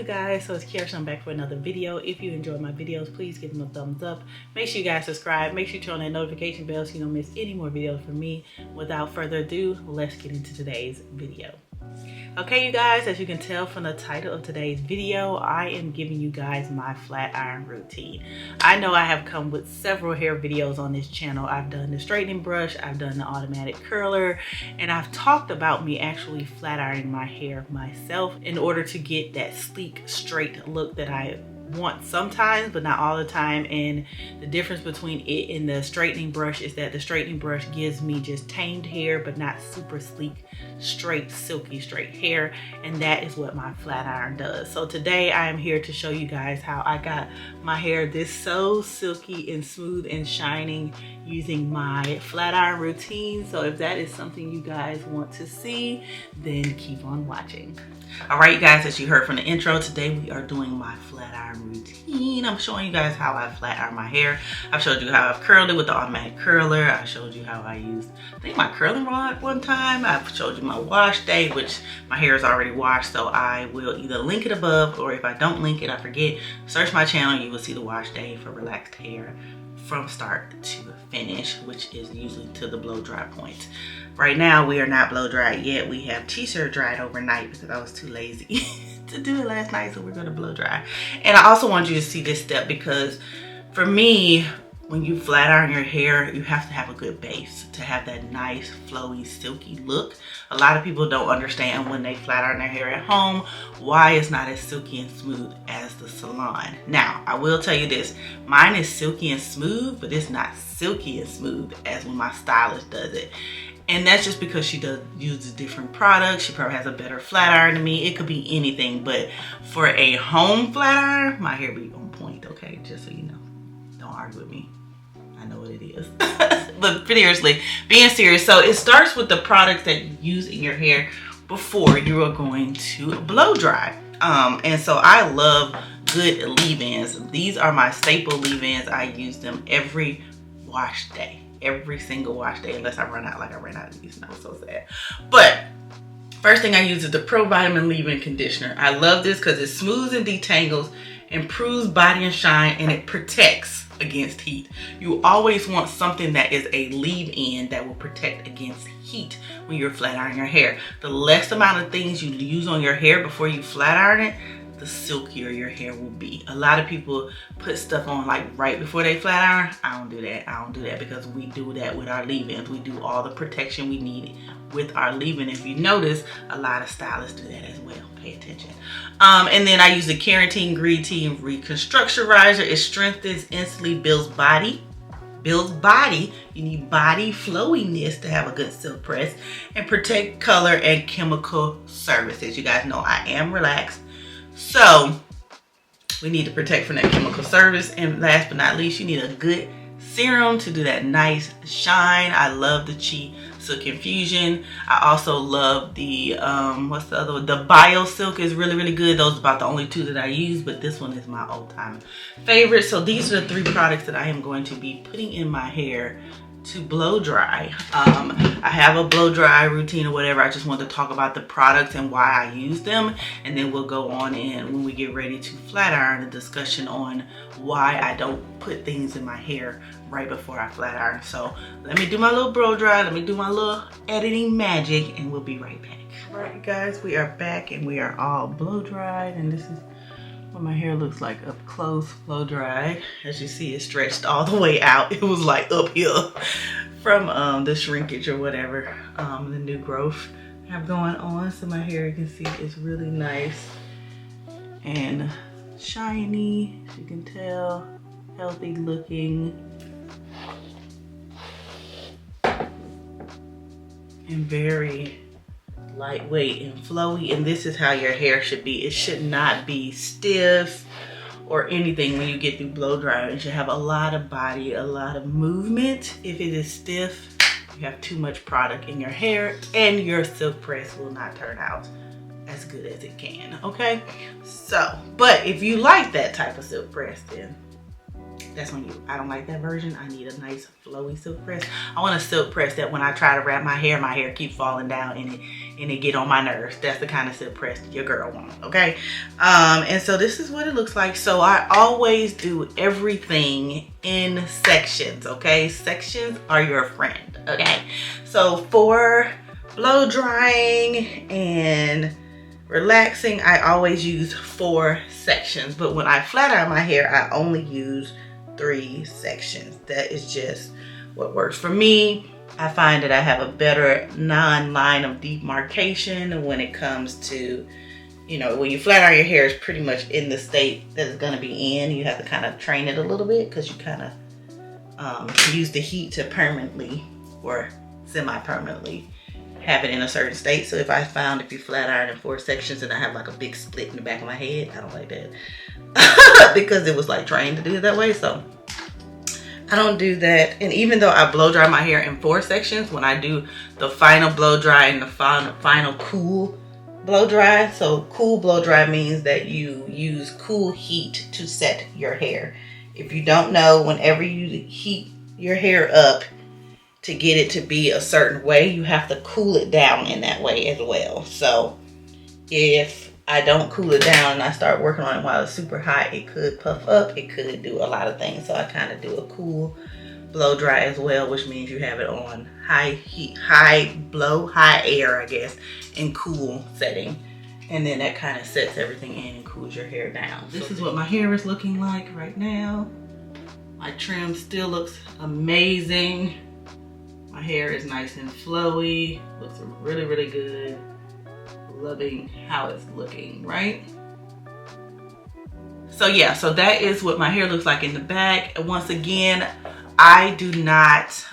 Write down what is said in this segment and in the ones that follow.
guys, so it's Kiara. I'm back for another video. If you enjoy my videos, please give them a thumbs up. Make sure you guys subscribe. Make sure you turn on that notification bell so you don't miss any more videos from me. Without further ado, let's get into today's video. Okay, you guys, as you can tell from the title of today's video, I am giving you guys my flat iron routine. I know I have come with several hair videos on this channel. I've done the straightening brush, I've done the automatic curler, and I've talked about me actually flat ironing my hair myself in order to get that sleek, straight look that I want sometimes, but not all the time. And the difference between it and the straightening brush is that the straightening brush gives me just tamed hair, but not super sleek, straight, silky, straight hair. And that is what my flat iron does. So today I am here to show you guys how I got my hair this so silky and smooth and shining using my flat iron routine. So if that is something you guys want to see, then keep on watching. All right, you guys, as you heard from the intro, today we are doing my flat iron routine. I'm showing you guys how I flat iron my hair. I've showed you how I've curled it with the automatic curler. I showed you how I used, I think, my curling rod one time. I've showed you my wash day, which my hair is already washed, so I will either link it above, or if I don't link it, I forget, search my channel, you will see the wash day for relaxed hair from start to finish, which is usually to the blow dry point. Right now we are not blow dried yet. We have t-shirt dried overnight because I was too lazy to do it last night, so we're going to blow dry. And I also want you to see this step because for me, when you flat iron your hair, you have to have a good base to have that nice, flowy, silky look. A lot of people don't understand when they flat iron their hair at home why it's not as silky and smooth as the salon. Now, I will tell you this, mine is silky and smooth, but it's not silky and smooth as when my stylist does it. And that's just because she uses different products. She probably has a better flat iron than me. It could be anything, but for a home flat iron, my hair be on point, okay? Just so you know. Don't argue with me. I know what it is. But seriously, being serious, so it starts with the products that you use in your hair before you are going to blow dry. And so I love good leave-ins. These are my staple leave-ins. I use them every wash day. Every single wash day, unless I run out like I ran out of these, and I was so sad. But first thing I use is the Pro Vitamin Leave-In Conditioner. I love this because it smooths and detangles, improves body and shine, and it protects against heat. You always want something that is a leave-in that will protect against heat when you're flat ironing your hair. The less amount of things you use on your hair before you flat iron it, the silkier your hair will be. A lot of people put stuff on like right before they flat iron. I don't do that. I don't do that because we do that with our leave-ins. We do all the protection we need with our leave-in. If you notice, a lot of stylists do that as well. Pay attention. And then I use the Keratin Green Tea Reconstructionizer. It strengthens, instantly builds body. Builds body. You need body flowiness to have a good silk press, and protect color and chemical services. You guys know I am relaxed, so we need to protect from that chemical service. And last but not least, you need a good serum to do that nice shine. I love the Chi Silk Infusion. I also love the what's the other one? The Bio Silk is really good. Those are about the only two that I use, but this one is my all-time favorite. So these are the three products that I am going to be putting in my hair to blow dry. I have a blow dry routine or whatever. I just wanted to talk about the products and why I use them, and then we'll go on in when we get ready to flat iron, a discussion on why I don't put things in my hair right before I flat iron. So let me do my little blow dry, let me do my little editing magic, and we'll be right back. All right, you guys, we are back and we are all blow dried, and this is what my hair looks like up close, blow dried. As you see, it stretched all the way out. It was like up here from the shrinkage or whatever, the new growth I have going on. So my hair, you can see, is really nice and shiny, as you can tell, healthy looking, and very lightweight and flowy. And this is how your hair should be. It should not be stiff or anything when you get through blow dry. It should have a lot of body, a lot of movement. If it is stiff, you have too much product in your hair, and your silk press will not turn out as good as it can, okay? So, but if you like that type of silk press, then that's on you. I don't like that version. I need a nice flowy silk press. I want a silk press that when I try to wrap my hair keeps falling down and it get on my nerves. That's the kind of silk press your girl wants, okay? And so this is what it looks like. So I always do everything in sections, okay? Sections are your friend, okay? So for blow drying and relaxing, I always use 4 sections, but when I flat iron my hair, I only use 3 sections. That is just what works for me. I find that I have a better non-line of demarcation when it comes to, you know, when you flat iron your hair is pretty much in the state that it's gonna be in. You have to kind of train it a little bit because you kind of use the heat to permanently or semi-permanently have it in a certain state. So if I found if you flat iron in 4 sections and I have like a big split in the back of my head, I don't like that because it was like trained to do it that way. So I don't do that. And even though I blow dry my hair in 4 sections, when I do the final blow dry and the final cool blow dry, so cool blow dry means that you use cool heat to set your hair. If you don't know, whenever you heat your hair up to get it to be a certain way, you have to cool it down in that way as well. So if I don't cool it down and I start working on it while it's super hot, it could puff up, it could do a lot of things. So I kind of do a cool blow dry as well, which means you have it on high heat, high blow, high air, I guess, and cool setting. And then that kind of sets everything in and cools your hair down. This is what my hair is looking like right now. My trim still looks amazing. My hair is nice and flowy, looks really, really good. Loving how it's looking, right? So yeah, so that is what my hair looks like in the back. And once again, I do not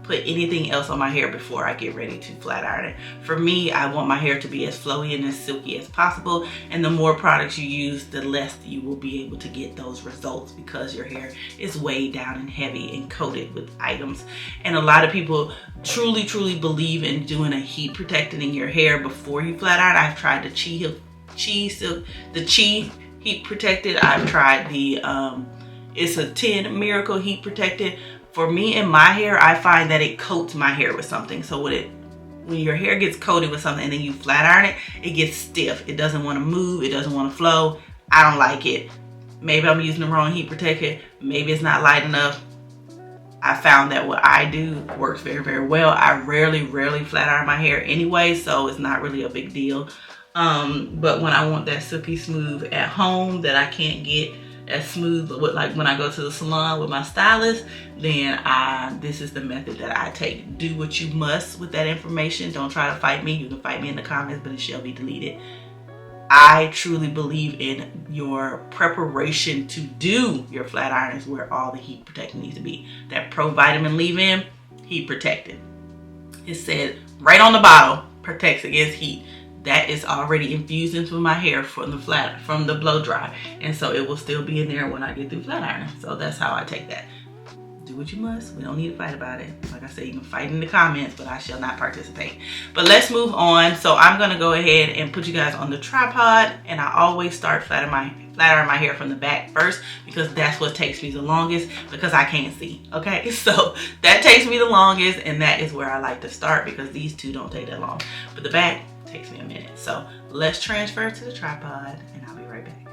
put anything else on my hair before I get ready to flat iron it. For me, I want my hair to be as flowy and as silky as possible. And the more products you use, the less you will be able to get those results because your hair is weighed down and heavy and coated with items. And a lot of people truly, truly believe in doing a heat protectant in your hair before you flat iron. I've tried the Chi heat protected. I've tried the it's a 10 Miracle heat protected. For me and my hair, I find that it coats my hair with something. So when your hair gets coated with something and then you flat iron it, it gets stiff. It doesn't want to move. It doesn't want to flow. I don't like it. Maybe I'm using the wrong heat protector. Maybe it's not light enough. I found that what I do works very, very well. I rarely flat iron my hair anyway, so it's not really a big deal. But when I want that silky smooth at home that I can't get as smooth with, like when I go to the salon with my stylist, then this is the method that I take. Do what you must with that information. Don't try to fight me. You can fight me in the comments, but it shall be deleted. I truly believe in your preparation to do your flat iron is where all the heat protectant needs to be. That pro vitamin leave-in, heat protectant. It said right on the bottle, protects against heat. That is already infused into my hair from the blow dry, and so it will still be in there when I get through flat ironing. So that's how I take that. Do what you must. We don't need to fight about it. Like I said, you can fight in the comments, but I shall not participate. But let's move on. So I'm gonna go ahead and put you guys on the tripod, and I always start flat iron my hair from the back first because that's what takes me the longest because I can't see. Okay, so that takes me the longest, and that is where I like to start because these two don't take that long. But the back takes me a minute. So let's transfer to the tripod and I'll be right back.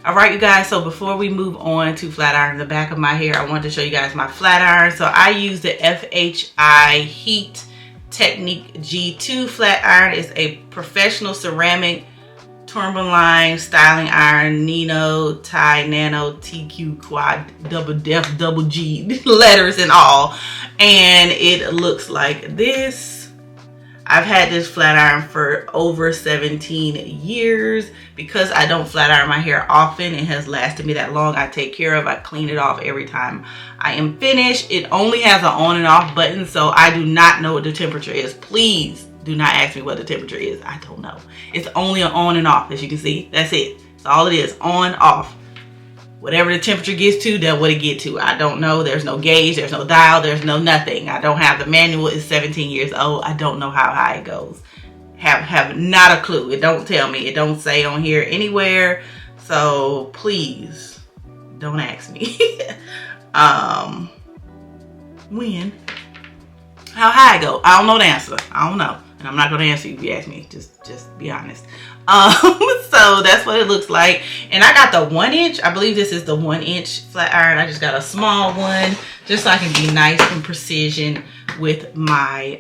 All right, you guys, so before we move on to flat iron the back of my hair, I wanted to show you guys my flat iron. So I use the FHI Heat Technique G2 flat iron. It's a professional ceramic tourmaline styling iron, Nino, Thai, Nano, TQ, Quad, Double Def, Double G, letters and all. And it looks like this. I've had this flat iron for over 17 years. Because I don't flat iron my hair often, it has lasted me that long. I take care of, I clean it off every time I am finished. It only has an on and off button, so I do not know what the temperature is. Please do not ask me what the temperature is. I don't know. It's only an on and off, as you can see. That's it. That's all it is, on, off. Whatever the temperature gets to, that's what it get to. I don't know. There's no gauge. There's no dial. There's no nothing. I don't have the manual. It's 17 years old. I don't know how high it goes. Have not a clue. It don't tell me. It don't say on here anywhere. So please Don't ask me. When? How high I go? I don't know the answer. I don't know. And I'm not going to answer you if you ask me. Just be honest. So that's what it looks like. And I got the 1 inch. I believe this is the 1 inch flat iron. I just got a small one just so I can be nice and precision with my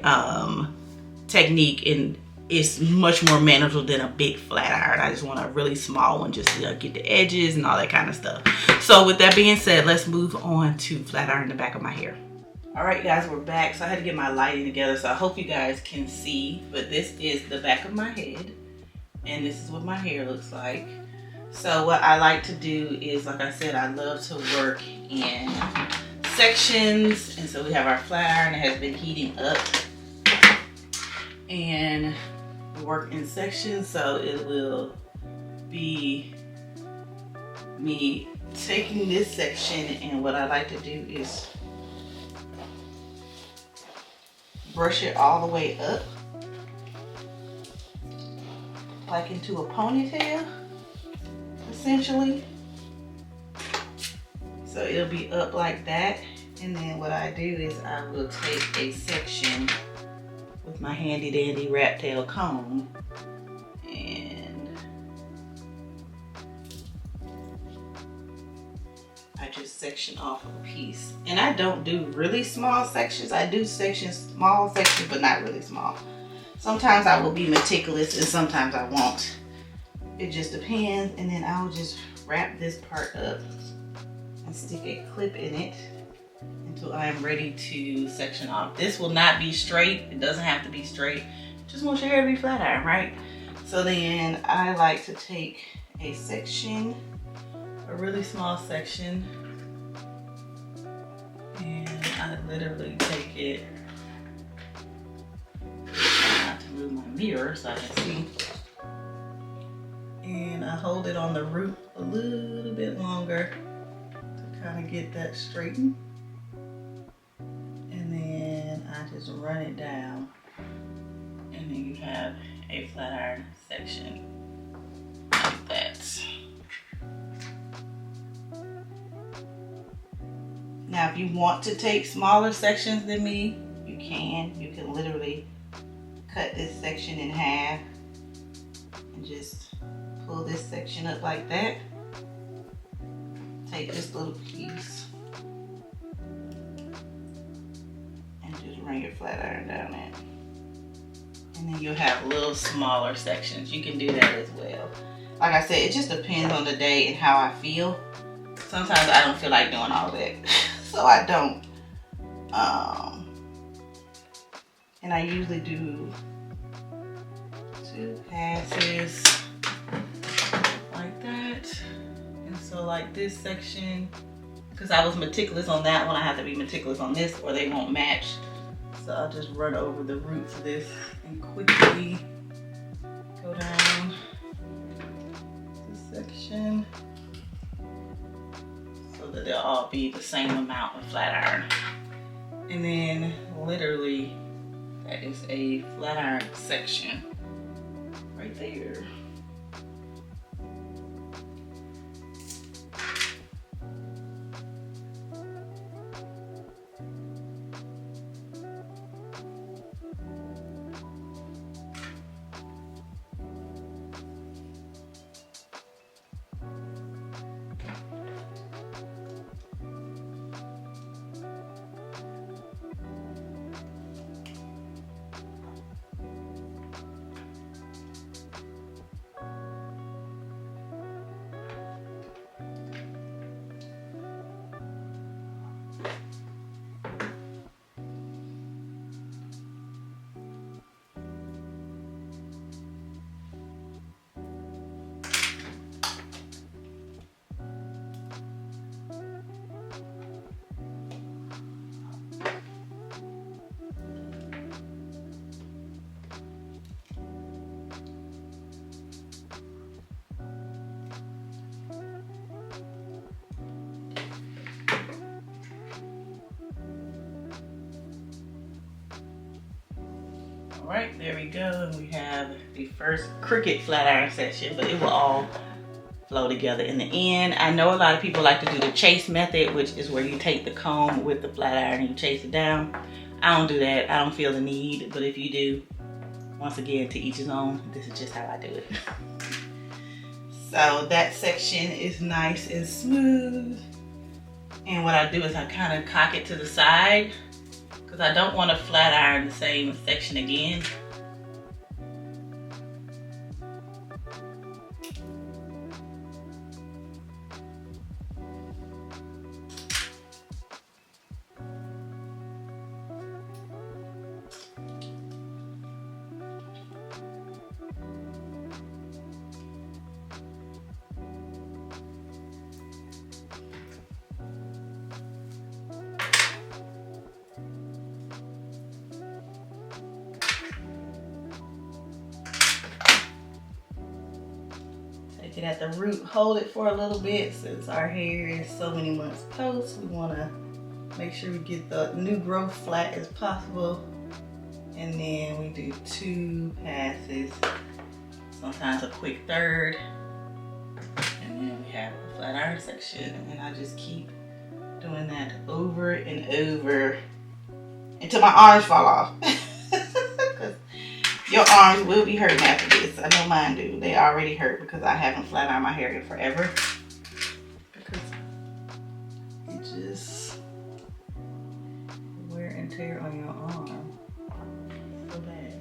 technique. And it's much more manageable than a big flat iron. I just want a really small one just to get the edges and all that kind of stuff. So with that being said, let's move on to flat iron the back of my hair. All right, guys, we're back. So I had to get my lighting together, so I hope you guys can see. But this is the back of my head, and this is what my hair looks like. So what I like to do is, like I said, I love to work in sections. And so we have our flat iron that has been heating up, and we work in sections. So it will be me taking this section, and what I like to do is brush it all the way up, like into a ponytail, essentially. So it'll be up like that. And then what I do is I will take a section with my handy dandy rat tail comb, and I just section off a piece. And I don't do really small sections. I do small sections, but not really small. Sometimes I will be meticulous and sometimes I won't. It just depends. And then I'll just wrap this part up and stick a clip in it until I am ready to section off. This will not be straight. It doesn't have to be straight. Just want your hair to be flat iron, right? So then I like to take a section, a really small section, and I literally take it, I have to move my mirror so I can see, and I hold it on the root a little bit longer to kind of get that straightened, and then I just run it down, and then you have a flat iron section like that. Now, if you want to take smaller sections than me, you can. You can literally cut this section in half and just pull this section up like that. Take this little piece and just run your flat iron down it. And then you'll have little smaller sections. You can do that as well. Like I said, it just depends on the day and how I feel. Sometimes I don't feel like doing all that. So I don't. And I usually do 2 passes like that. And so like this section, because I was meticulous on that one, I have to be meticulous on this or they won't match. So I'll just run over the roots of this and quickly go down this section so that they'll all be the same amount of flat iron. And then literally that is a flat iron section right there. Alright, there we go. And we have the first crooked flat iron section, but it will all flow together in the end. I know a lot of people like to do the chase method, which is where you take the comb with the flat iron and you chase it down. I don't do that. I don't feel the need, but if you do, once again, to each his own. This is just how I do it. So that section is nice and smooth. And what I do is I kind of cock it to the side because I don't want to flat iron the same section again. Take it at the root, hold it for a little bit. Since our hair is so many months post, we want to make sure we get the new growth flat as possible. And then we do 2 passes, sometimes a quick third. And then we have the flat iron section. And I just keep doing that over and over until my arms fall off. Your arms will be hurting after this. I know mine do. They already hurt because I haven't flat ironed my hair in forever. Because it just wear and tear on your arm so bad.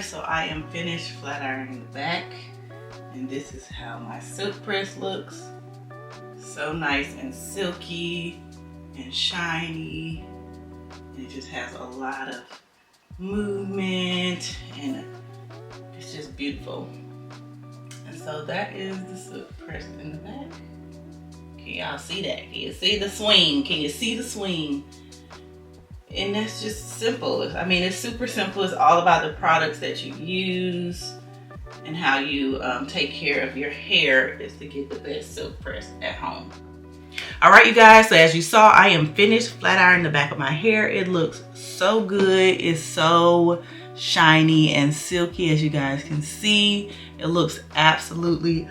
So I am finished flat ironing the back, and this is how my silk press looks. So nice and silky and shiny, and it just has a lot of movement and it's just beautiful. And so that is the silk press in the back. Can y'all see that? Can you see the swing? Can you see the swing? And that's just simple. I mean, it's super simple. It's all about the products that you use and how you take care of your hair is to get the best silk press at home. All right, you guys, so as you saw, I am finished flat ironing the back of my hair. It looks so good. It's so shiny and silky, as you guys can see. It looks absolutely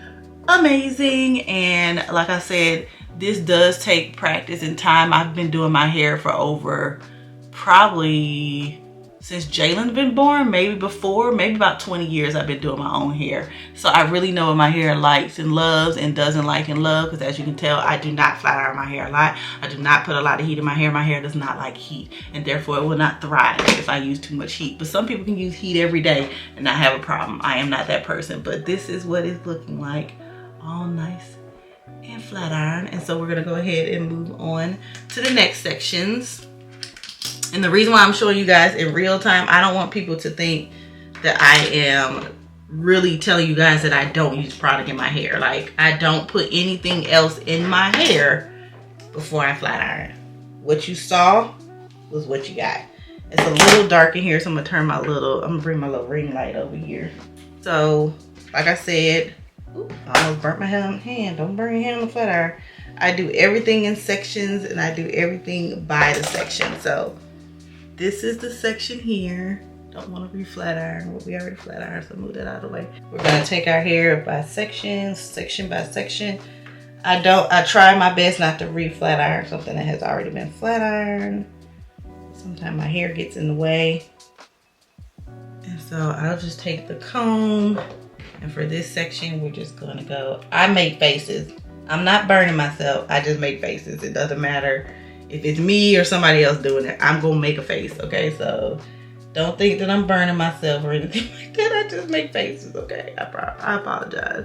amazing. And like I said, this does take practice and time. I've been doing my hair for over probably since Jalen's been born, maybe before, maybe about 20 years I've been doing my own hair. So I really know what my hair likes and loves and doesn't like and love, because as you can tell, I do not flat iron my hair a lot. I do not put a lot of heat in my hair. My hair does not like heat, and therefore it will not thrive if I use too much heat. But some people can use heat every day and not have a problem. I am not that person, but this is what it's looking like, all nice and flat iron. And so we're gonna go ahead and move on to the next sections. And the reason why I'm showing you guys in real time, I don't want people to think that I am really telling you guys that I don't use product in my hair. Like, I don't put anything else in my hair before I flat iron. What you saw was what you got. It's a little dark in here, so I'm gonna bring my little ring light over here. So, like I said, I almost burnt my hand. Don't burn your hand on the flat iron. I do everything in sections, and I do everything by the section. So this is the section here. Don't want to re-flat iron. Well, we already flat iron, so move that out of the way. We're gonna take our hair by section by section. I try my best not to re-flat iron something that has already been flat ironed. Sometimes my hair gets in the way. And so I'll just take the comb, and for this section, we're just gonna go. I make faces. I'm not burning myself. I just make faces. It doesn't matter if it's me or somebody else doing it. I'm gonna make a face, okay? So don't think that I'm burning myself or anything like that. I just make faces, okay? I apologize.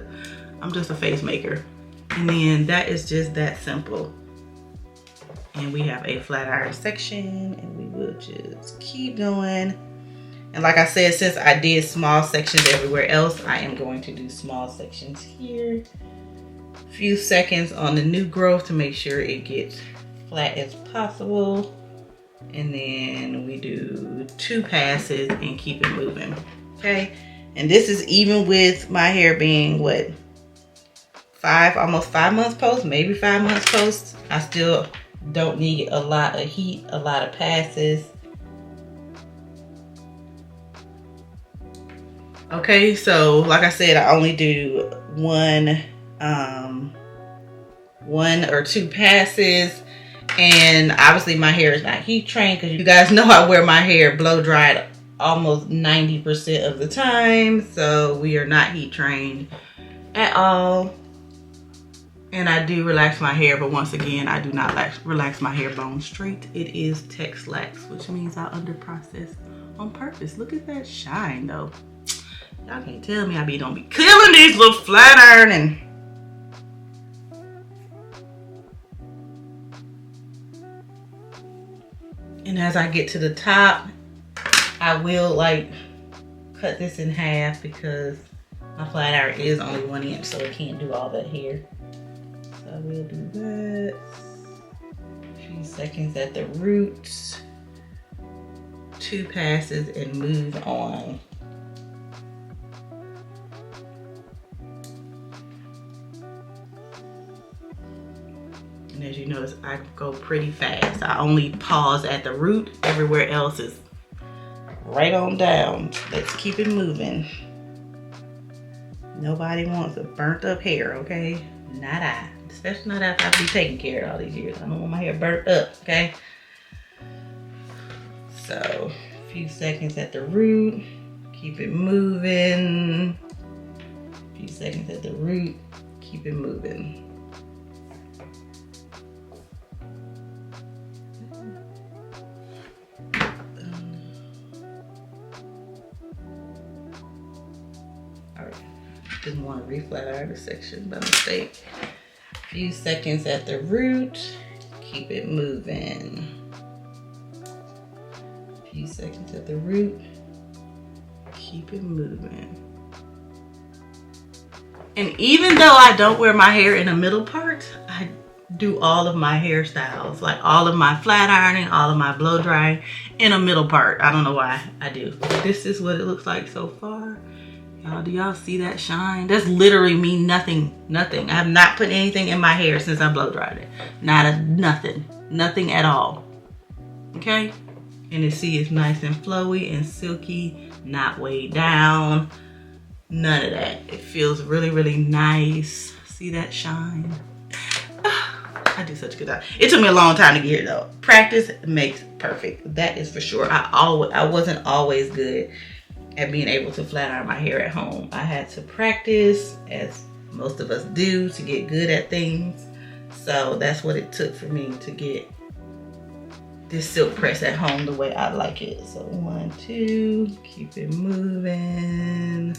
I'm just a face maker. And then that is just that simple. And we have a flat iron section, and we will just keep going. And like I said, since I did small sections everywhere else, I am going to do small sections here. A few seconds on the new growth to make sure it gets flat as possible. And then we do 2 passes and keep it moving, okay? And this is even with my hair being, what, almost 5 months post, maybe 5 months post. I still don't need a lot of heat, a lot of passes. Okay, so like I said, I only do one or 2 passes. And obviously my hair is not heat trained, because you guys know I wear my hair blow dried almost 90% of the time. So we are not heat trained at all. And I do relax my hair, but once again, I do not relax my hair bone straight. It is text lax, which means I under process on purpose. Look at that shine though. Y'all can't tell me I don't be killing these little flat ironing. And as I get to the top, I will like cut this in half, because my flat iron is only 1 inch, so it can't do all that here. So I will do that. A few seconds at the roots, 2 passes, and move on. And as you notice, I go pretty fast. I only pause at the root. Everywhere else is right on down. Let's keep it moving. Nobody wants a burnt up hair, okay? Not I. Especially not after I've been taking care of all these years. I don't want my hair burnt up, okay? So, a few seconds at the root. Keep it moving. A few seconds at the root. Keep it moving. Didn't want to re-flat iron the section by mistake. A few seconds at the root, keep it moving. A few seconds at the root, keep it moving. And even though I don't wear my hair in the middle part, I do all of my hairstyles, like all of my flat ironing, all of my blow drying in a middle part. I don't know why I do. This is what it looks like so far. Y'all, do y'all see that shine? That's literally me, nothing. I have not put anything in my hair since I blow dried it. Nothing at all. Okay? And you see it's nice and flowy and silky, not weighed down. None of that. It feels really, really nice. See that shine? I do such a good job. It took me a long time to get here though. Practice makes perfect. That is for sure. I wasn't always good at being able to flat iron my hair at home. I had to practice, as most of us do, to get good at things. So that's what it took for me to get this silk press at home the way I like it. So 1, 2, keep it moving.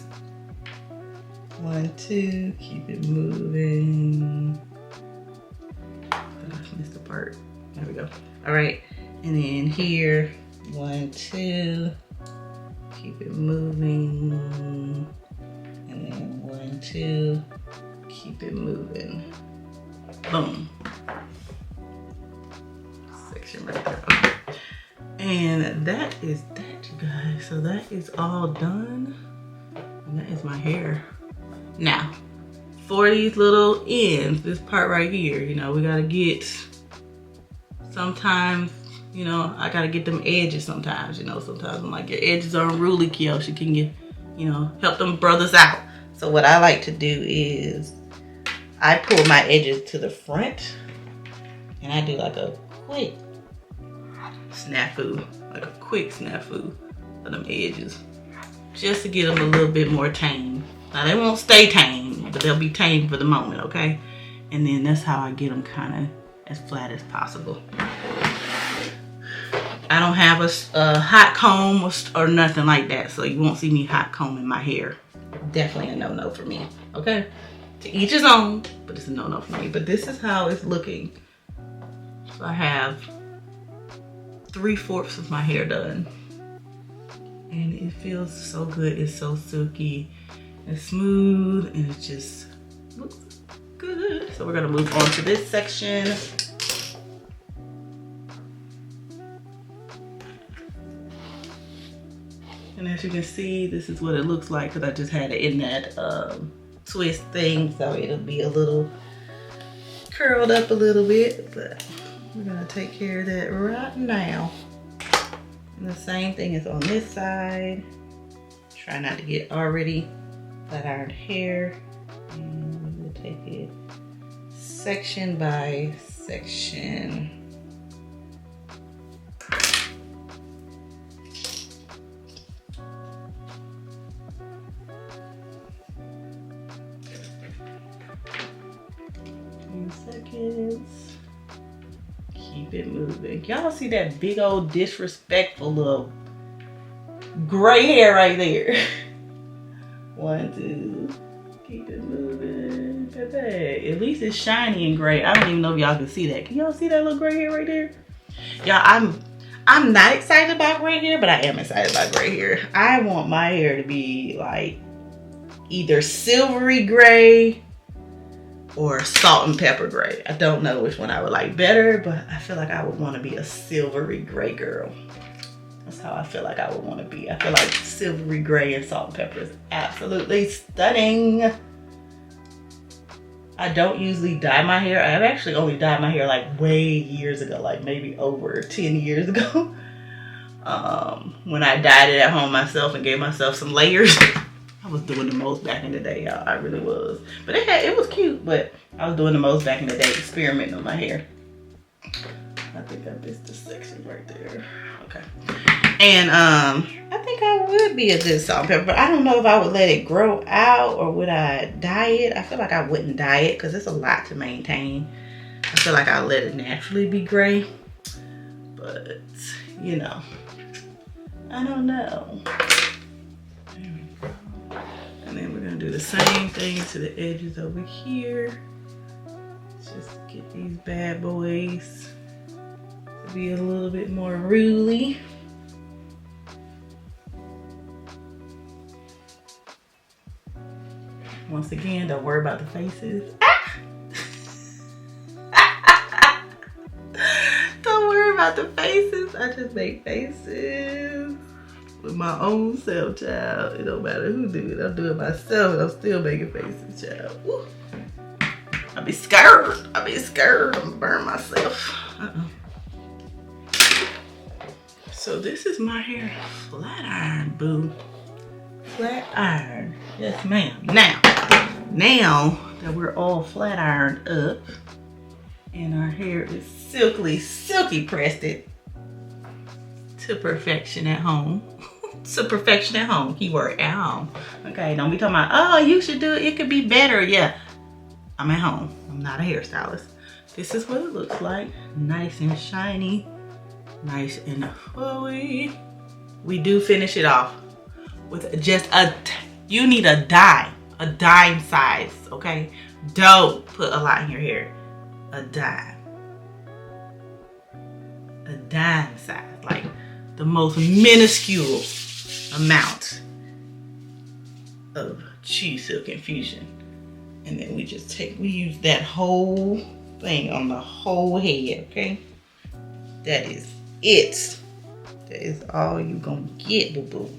1, 2, keep it moving. I missed the part. There we go. All right, and then here, 1, 2, keep it moving, and then 1, 2, keep it moving. Boom. Section right there. Okay. And that is that, you guys. So that is all done, and that is my hair. Now, for these little ends, this part right here, you know, we gotta get, sometimes, you know, I gotta get them edges sometimes, you know, sometimes I'm like, your edges are unruly, Kiyoshi, can you, you know, help them brothers out? So what I like to do is, I pull my edges to the front, and I do like a quick snafu, for them edges, just to get them a little bit more tame. Now they won't stay tame, but they'll be tame for the moment, okay? And then that's how I get them kind of as flat as possible. I don't have a hot comb or nothing like that, so you won't see me hot combing my hair. Definitely a no-no for me, okay? To each his own, but it's a no-no for me. But this is how it's looking. So I have 3/4 of my hair done. And it feels so good. It's so silky and smooth, and it just looks good. So we're gonna move on to this section. And as you can see, this is what it looks like, because I just had it in that twist thing, so it'll be a little curled up a little bit, but we're gonna take care of that right now. And the same thing is on this side. Try not to get already flat ironed hair, and we'll take it section by section. Seconds. Keep it moving. Y'all see that big old disrespectful little gray hair right there? 1, 2. Keep it moving. Baby. At least it's shiny and gray. I don't even know if y'all can see that. Can y'all see that little gray hair right there? Y'all, I'm not excited about gray hair, but I am excited about gray hair. I want my hair to be like either silvery gray or salt and pepper gray. I don't know which one I would like better, but I feel like I would want to be a silvery gray girl. That's how I feel like I would want to be. I feel like silvery gray and salt and pepper is absolutely stunning. I don't usually dye my hair. I've actually only dyed my hair like way years ago, like maybe over 10 years ago. When I dyed it at home myself and gave myself some layers. I was doing the most back in the day, y'all. I really was. But it was cute, but I was doing the most back in the day, experimenting on my hair. I think I missed the section right there. Okay. And I think I would be a good salt and pepper, but I don't know if I would let it grow out or would I dye it. I feel like I wouldn't dye it because it's a lot to maintain. I feel like I'll let it naturally be gray. But, you know, I don't know. And then we're gonna do the same thing to the edges over here. Just get these bad boys to be a little bit more ruly. Once again, don't worry about the faces. Ah! Don't worry about the faces. I just make faces with my own self, child. It don't matter who do it. I'm doing it myself and I'm still making faces, child. Woo. I be scared. I be scared. I'm gonna burn myself. So this is my hair flat iron, boo. Flat iron. Yes, ma'am. Now that we're all flat ironed up, And our hair is silky pressed it to perfection at home. To perfection at home, keyword at home. Okay, don't be talking about, oh, you should do it, it could be better. Yeah, I'm at home, I'm not a hairstylist. This is what it looks like, nice and shiny, nice and flowy. We do finish it off with just you need a dime size, okay? Don't put a lot in your hair, a dime size, like the most minuscule amount of cheese silk infusion. And then we use that whole thing on the whole head, okay? That is it. That is all you gonna get, boo-boo.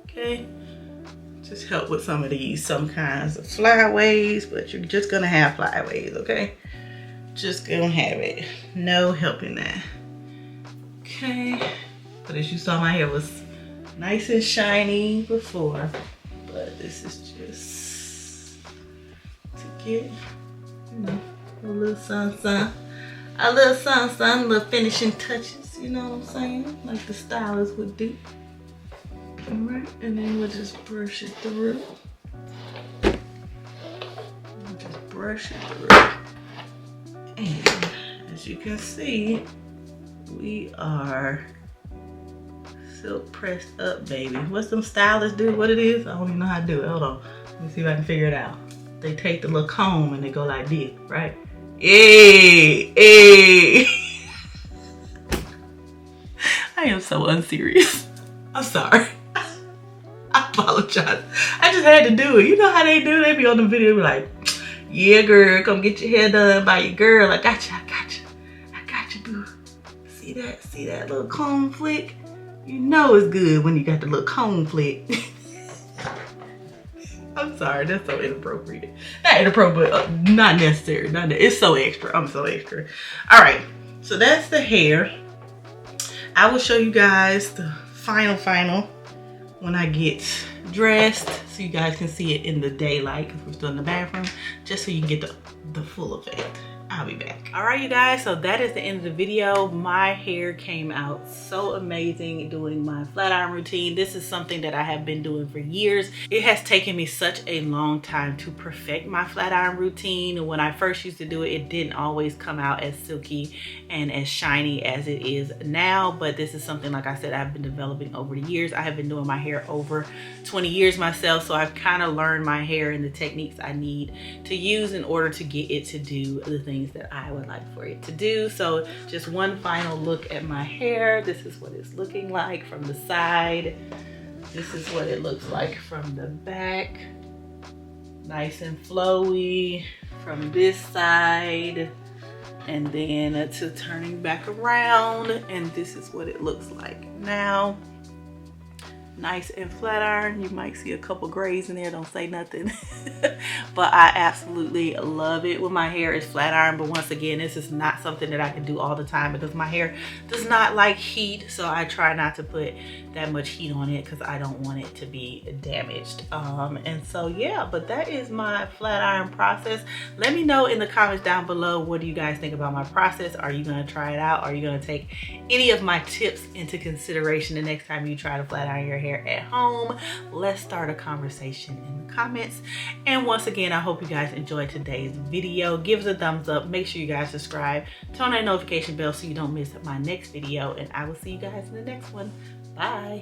Okay? Just help with some kinds of flyaways, but you're just gonna have flyaways, okay? Just gonna have it. No helping that. Okay. But as you saw, my hair was nice and shiny before, but this is just to get, you know, a little sun, a little finishing touches, you know what I'm saying? Like the stylist would do. All right, and then we'll just brush it through. Just brush it through. And as you can see, we are silk pressed up, baby. What's them stylists do? What it is? I don't even know how to do it. Hold on. Let me see if I can figure it out. They take the little comb and they go like this, right? Hey. I am so unserious. I'm sorry. I apologize. I just had to do it. You know how they do? They be on the video, be like, yeah, girl, come get your hair done by your girl. I got you, boo. See that little comb flick? You know it's good when you got the little comb flick. I'm sorry, that's so inappropriate. Not inappropriate, but not necessary. It's so extra. I'm so extra. All right, so that's the hair. I will show you guys the final when I get dressed, so you guys can see it in the daylight because we're still in the bathroom, just so you can get the full effect. I'll be back. All right, you guys, so that is the end of the video. My hair came out so amazing doing my flat iron routine. This is something that I have been doing for years. It has taken me such a long time to perfect my flat iron routine. When I first used to do it, it didn't always come out as silky and as shiny as it is now, but this is something, like I said, I've been developing over the years. I have been doing my hair over 20 years myself, so I've kind of learned my hair and the techniques I need to use in order to get it to do the things that I would like for it to do. So just one final look at my hair. This is what it's looking like from the side. This is what it looks like from the back. Nice and flowy from this side. And then to turning back around, and this is what it looks like now. Nice and flat iron. You might see a couple grays in there, don't say nothing. But I absolutely love it when my hair is flat iron. But once again, this is not something that I can do all the time because my hair does not like heat, so I try not to put that much heat on it because I don't want it to be damaged. And so yeah, but that is my flat iron process. Let me know in the comments down below, what do you guys think about my process? Are you gonna try it out? Are you gonna take any of my tips into consideration the next time you try to flat iron your hair at home? Let's start a conversation in the comments. And once again, I hope you guys enjoyed today's video. Give us a thumbs up. Make sure you guys subscribe. Turn on that notification bell so you don't miss my next video. And I will see you guys in the next one. Bye.